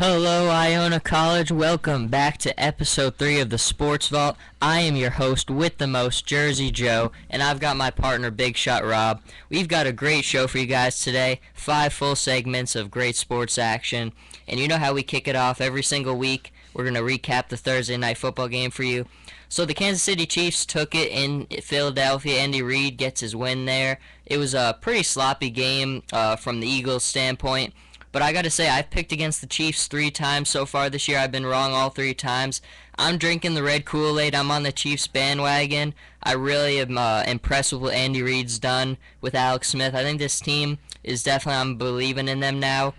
Hello, Iona College. Welcome back to episode 3 of the Sports Vault. I am your host with the most, Jersey Joe, and I've got my partner, Big Shot Rob. We've got a great show for you guys today. 5 full segments of great sports action. And you know how we kick it off every single week. We're going to recap the Thursday night football game for you. So the Kansas City Chiefs took it in Philadelphia. Andy Reid gets his win there. It was a pretty sloppy game from the Eagles' standpoint. But I got to say, I've picked against the Chiefs 3 times so far this year. I've been wrong all 3 times. I'm drinking the red Kool-Aid. I'm on the Chiefs bandwagon. I really am impressed with what Andy Reid's done with Alex Smith. I think this team is definitely, I'm believing in them now.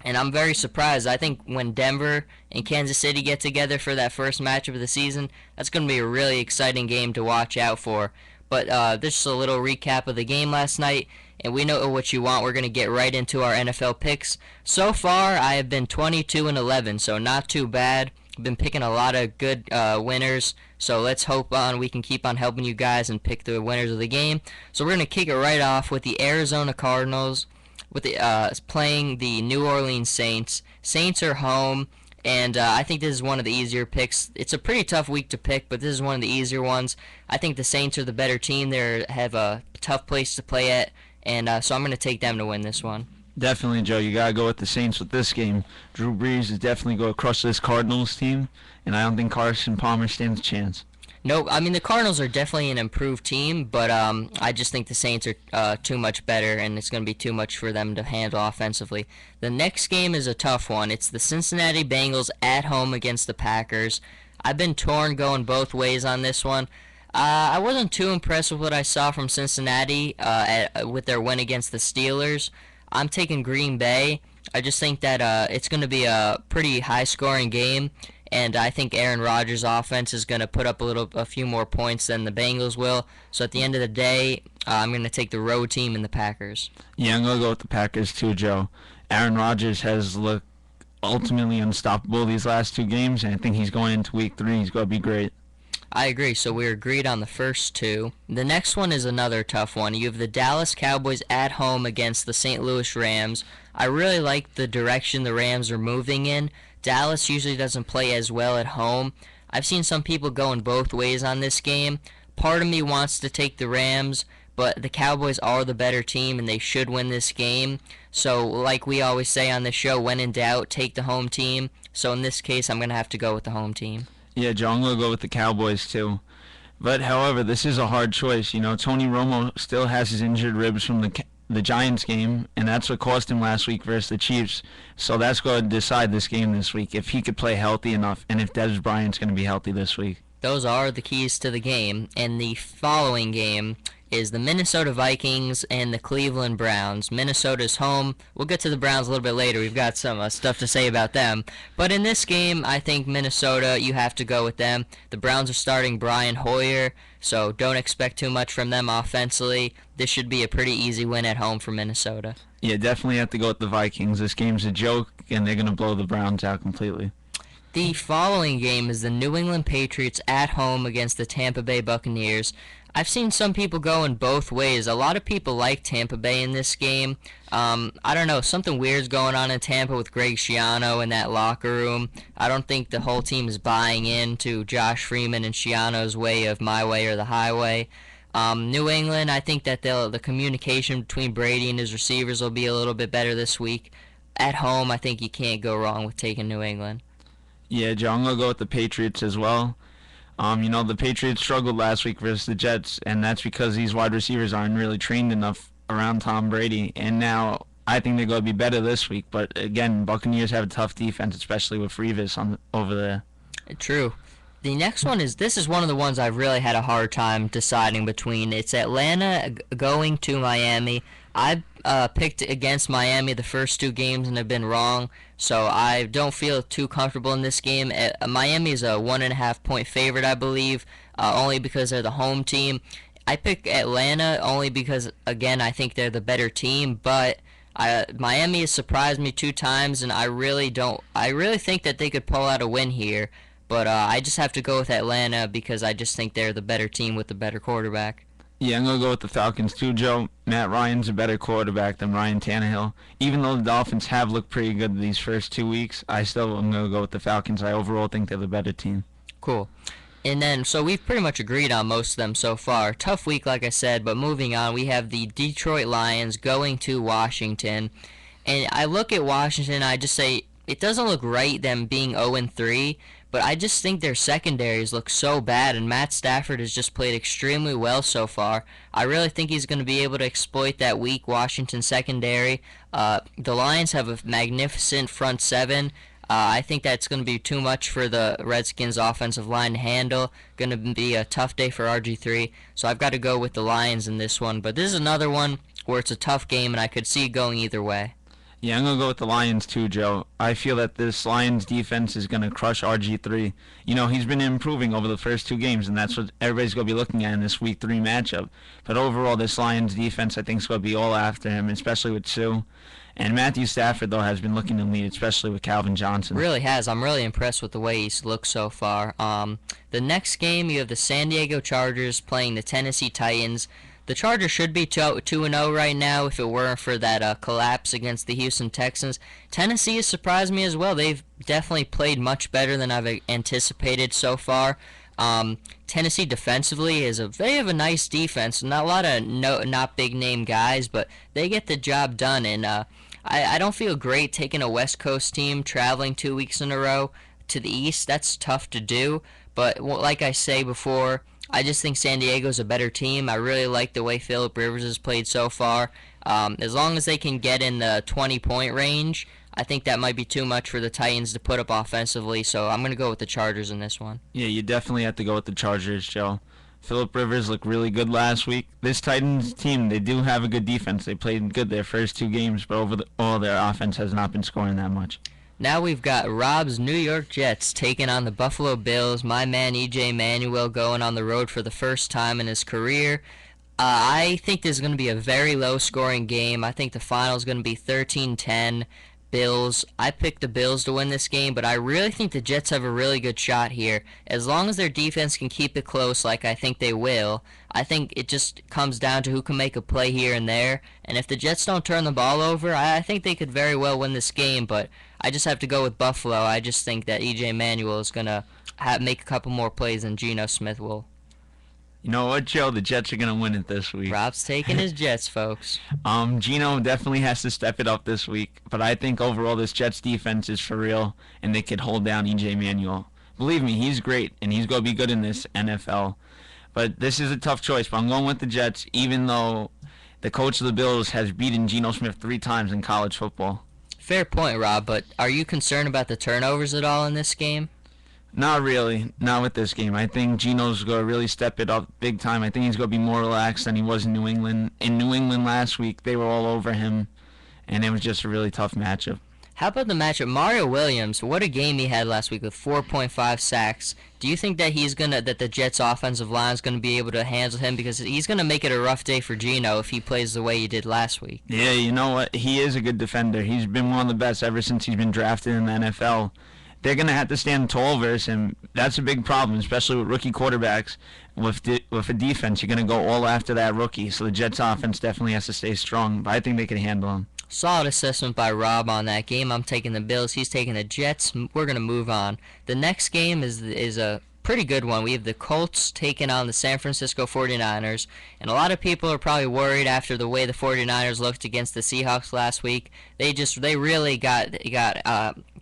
And I'm very surprised. I think when Denver and Kansas City get together for that first matchup of the season, that's going to be a really exciting game to watch out for. But this is a little recap of the game last night, and we know what you want. We're going to get right into our NFL picks. So far, I have been 22-11, so not too bad. I've been picking a lot of good winners, so let's hope we can keep on helping you guys and pick the winners of the game. So we're going to kick it right off with the Arizona Cardinals with playing the New Orleans Saints. Saints are home. And I think this is one of the easier picks. It's a pretty tough week to pick, but this is one of the easier ones. I think the Saints are the better team. They have a tough place to play at, and so I'm going to take them to win this one. Definitely, Joe. You got to go with the Saints with this game. Drew Brees is definitely going to crush this Cardinals team, and I don't think Carson Palmer stands a chance. Nope. I mean, the Cardinals are definitely an improved team, but I just think the Saints are too much better, and it's going to be too much for them to handle offensively. The next game is a tough one. It's the Cincinnati Bengals at home against the Packers. I've been torn going both ways on this one. I wasn't too impressed with what I saw from Cincinnati with their win against the Steelers. I'm taking Green Bay. I just think that it's going to be a pretty high-scoring game. And I think Aaron Rodgers' offense is going to put up a few more points than the Bengals will. So at the end of the day, I'm going to take the road team and the Packers. Yeah, I'm going to go with the Packers too, Joe. Aaron Rodgers has looked ultimately unstoppable these last 2 games, and I think he's going into week 3. He's going to be great. I agree. So we agreed on the first 2. The next one is another tough one. You have the Dallas Cowboys at home against the St. Louis Rams. I really like the direction the Rams are moving in. Dallas usually doesn't play as well at home. I've seen some people going both ways on this game. Part of me wants to take the Rams, but the Cowboys are the better team, and they should win this game. So, like we always say on the show, when in doubt, take the home team. So in this case, I'm going to have to go with the home team. Yeah, Joe, I'm going to go with the Cowboys too. But, however, this is a hard choice. You know, Tony Romo still has his injured ribs from the Giants game, and that's what cost him last week versus the Chiefs. So that's going to decide this game this week, if he could play healthy enough and if Dez Bryant's going to be healthy this week. Those are the keys to the game. And the following game is the Minnesota Vikings and the Cleveland Browns. Minnesota's home. We'll get to the Browns a little bit later. We've got some stuff to say about them. But in this game, I think Minnesota, you have to go with them. The Browns are starting Brian Hoyer, so don't expect too much from them offensively. This should be a pretty easy win at home for Minnesota. Yeah, definitely have to go with the Vikings. This game's a joke, and they're going to blow the Browns out completely. The following game is the New England Patriots at home against the Tampa Bay Buccaneers. I've seen some people going both ways. A lot of people like Tampa Bay in this game. I don't know, something weird's going on in Tampa with Greg Schiano in that locker room. I don't think the whole team is buying into Josh Freeman and Schiano's way of my way or the highway. New England, I think that the communication between Brady and his receivers will be a little bit better this week. At home, I think you can't go wrong with taking New England. Yeah, Joe, I'm going to go with the Patriots as well. You know, the Patriots struggled last week versus the Jets, and that's because these wide receivers aren't really trained enough around Tom Brady. And now I think they're going to be better this week. But, again, Buccaneers have a tough defense, especially with Revis over there. True. The next one this is one of the ones I've really had a hard time deciding between. It's Atlanta going to Miami. I picked against Miami the first 2 games and have been wrong, so I don't feel too comfortable in this game. Miami is a 1.5 point favorite, I believe, only because they're the home team. I pick Atlanta only because, again, I think they're the better team, but Miami has surprised me 2 times, and I really think that they could pull out a win here. But I just have to go with Atlanta because I just think they're the better team with the better quarterback. Yeah, I'm going to go with the Falcons too, Joe. Matt Ryan's a better quarterback than Ryan Tannehill. Even though the Dolphins have looked pretty good these first 2 weeks, I still am going to go with the Falcons. I overall think they're the better team. Cool. And then, so we've pretty much agreed on most of them so far. Tough week, like I said, but moving on, we have the Detroit Lions going to Washington. And I look at Washington, I just say, it doesn't look right them being 0-3, but I just think their secondaries look so bad, and Matt Stafford has just played extremely well so far. I really think he's going to be able to exploit that weak Washington secondary. The Lions have a magnificent front seven. I think that's going to be too much for the Redskins' offensive line to handle. Going to be a tough day for RG3, so I've got to go with the Lions in this one. But this is another one where it's a tough game, and I could see it going either way. Yeah, I'm going to go with the Lions too, Joe. I feel that this Lions defense is going to crush RG3. You know, he's been improving over the first 2 games, and that's what everybody's going to be looking at in this Week 3 matchup. But overall, this Lions defense, I think, is going to be all after him, especially with Sue. And Matthew Stafford, though, has been looking to lead, especially with Calvin Johnson. Really has. I'm really impressed with the way he's looked so far. The next game, you have the San Diego Chargers playing the Tennessee Titans. The Chargers should be 2-0 right now if it weren't for that collapse against the Houston Texans. Tennessee has surprised me as well. They've definitely played much better than I've anticipated so far. Tennessee defensively they have a nice defense. Not a lot of not big name guys, but they get the job done. And I don't feel great taking a West Coast team traveling 2 weeks in a row to the East. That's tough to do. But like I say before, I just think San Diego's a better team. I really like the way Phillip Rivers has played so far. As long as they can get in the 20-point range, I think that might be too much for the Titans to put up offensively, so I'm going to go with the Chargers in this one. Yeah, you definitely have to go with the Chargers, Joe. Phillip Rivers looked really good last week. This Titans team, they do have a good defense. They played good their first 2 games, but all their offense has not been scoring that much. Now we've got Rob's New York Jets taking on the Buffalo Bills. My man E.J. Manuel going on the road for the first time in his career. I think this is going to be a very low-scoring game. I think the final is going to be 13-10 Bills. I picked the Bills to win this game, but I really think the Jets have a really good shot here. As long as their defense can keep it close like I think they will, I think it just comes down to who can make a play here and there. And if the Jets don't turn the ball over, I think they could very well win this game, but I just have to go with Buffalo. I just think that E.J. Manuel is going to make a couple more plays than Geno Smith will. You know what, Joe? The Jets are going to win it this week. Rob's taking his Jets, folks. Geno definitely has to step it up this week, but I think overall this Jets defense is for real, and they could hold down E.J. Manuel. Believe me, he's great, and he's going to be good in this NFL. But this is a tough choice, but I'm going with the Jets, even though the coach of the Bills has beaten Geno Smith 3 times in college football. Fair point, Rob, but are you concerned about the turnovers at all in this game? Not really. Not with this game. I think Geno's going to really step it up big time. I think he's going to be more relaxed than he was in New England. In New England last week, they were all over him, and it was just a really tough matchup. How about the matchup? Mario Williams, what a game he had last week with 4.5 sacks. Do you think that that the Jets' offensive line is going to be able to handle him? Because he's going to make it a rough day for Geno if he plays the way he did last week. Yeah, you know what? He is a good defender. He's been one of the best ever since he's been drafted in the NFL. They're going to have to stand tall versus him. That's a big problem, especially with rookie quarterbacks. With a defense, you're going to go all after that rookie. So the Jets' offense definitely has to stay strong, but I think they can handle him. Solid assessment by Rob on that game. I'm taking the Bills. He's taking the Jets. We're going to move on. The next game is a pretty good one. We have the Colts taking on the San Francisco 49ers. And a lot of people are probably worried after the way the 49ers looked against the Seahawks last week. They really got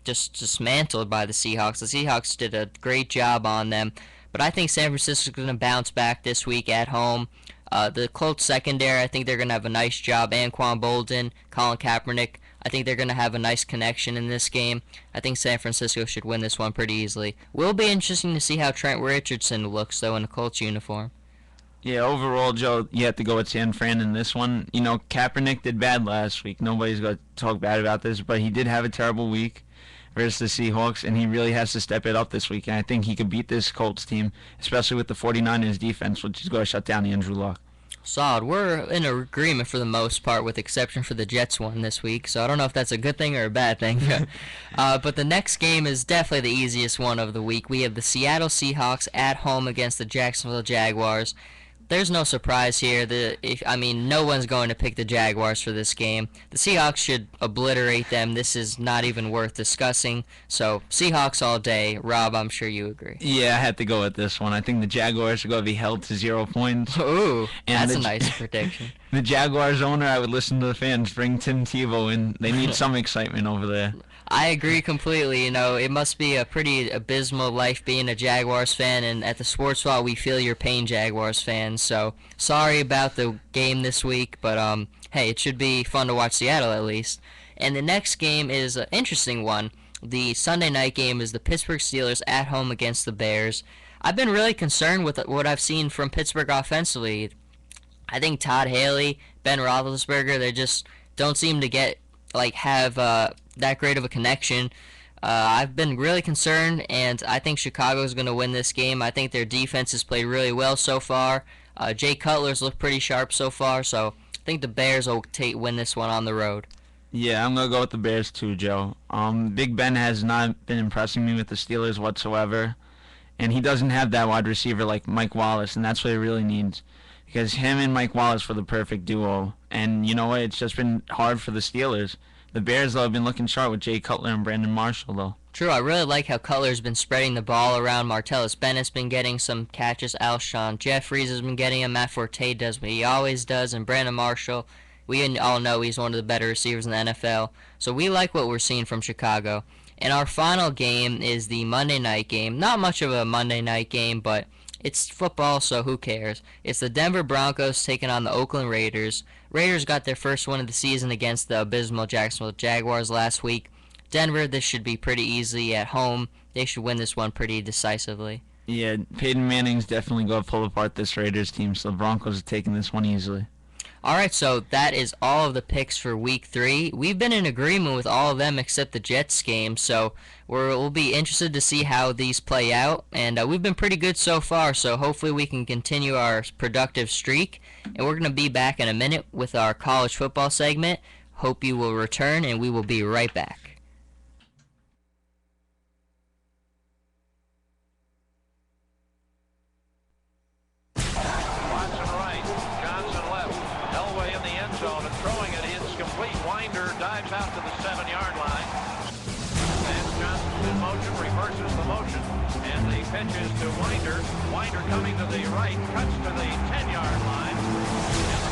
just dismantled by the Seahawks. The Seahawks did a great job on them. But I think San Francisco's going to bounce back this week at home. The Colts secondary, I think they're going to have a nice job. Anquan Bolden, Colin Kaepernick, I think they're going to have a nice connection in this game. I think San Francisco should win this one pretty easily. Will be interesting to see how Trent Richardson looks, though, in a Colts uniform. Yeah, overall, Joe, you have to go with San Fran in this one. You know, Kaepernick did bad last week. Nobody's going to talk bad about this, but he did have a terrible week versus the Seahawks, and he really has to step it up this week. And I think he could beat this Colts team, especially with the 49ers defense, which is going to shut down Andrew Luck. Solid. We're in agreement for the most part, with exception for the Jets one this week, so I don't know if that's a good thing or a bad thing. But the next game is definitely the easiest one of the week. We have the Seattle Seahawks at home against the Jacksonville Jaguars. There's no surprise here. No one's going to pick the Jaguars for this game. The Seahawks should obliterate them. This is not even worth discussing. So Seahawks all day. Rob, I'm sure you agree. Yeah, I had to go with this one. I think the Jaguars are going to be held to 0 points. Ooh, And that's the a nice prediction. The Jaguars owner, I would listen to the fans. Bring Tim Tebow in. They need some excitement over there. I agree completely. You know, it must be a pretty abysmal life being a Jaguars fan, and at the Sports Vault, we feel your pain, Jaguars fans. So sorry about the game this week, but hey, it should be fun to watch Seattle at least. And the next game is an interesting one. The Sunday night game is the Pittsburgh Steelers at home against the Bears. I've been really concerned with what I've seen from Pittsburgh offensively. I think Todd Haley, Ben Roethlisberger, they just don't seem to have that great of a connection. I've been really concerned, and I think Chicago's going to win this game. I think their defense has played really well so far. Jay Cutler's looked pretty sharp so far, so I think the Bears will win this one on the road. Yeah, I'm going to go with the Bears too, Joe. Big Ben has not been impressing me with the Steelers whatsoever, and he doesn't have that wide receiver like Mike Wallace, and that's what he really needs. Because him and Mike Wallace were the perfect duo. And you know what? It's just been hard for the Steelers. The Bears, though, have been looking sharp with Jay Cutler and Brandon Marshall, though. True, I really like how Cutler's been spreading the ball around. Martellus Bennett's been getting some catches. Alshon Jeffries has been getting them. Matt Forte does what he always does. And Brandon Marshall, we all know he's one of the better receivers in the NFL. So we like what we're seeing from Chicago. And our final game is the Monday night game. Not much of a Monday night game, but it's football, so who cares? It's the Denver Broncos taking on the Oakland Raiders. Raiders got their first win of the season against the abysmal Jacksonville Jaguars last week. Denver, this should be pretty easy at home. They should win this one pretty decisively. Yeah, Peyton Manning's definitely going to pull apart this Raiders team, so the Broncos are taking this one easily. All right, so that is all of the picks for Week 3. We've been in agreement with all of them except the Jets game, so we'll be interested to see how these play out. And we've been pretty good so far, so hopefully we can continue our productive streak. And we're going to be back in a minute with our college football segment. Hope you will return, and we will be right back. Out to the 7-yard line. Vance Johnson in motion, reverses the motion, and the pitch is to Winder. Winder coming to the right, cuts to the 10-yard line. And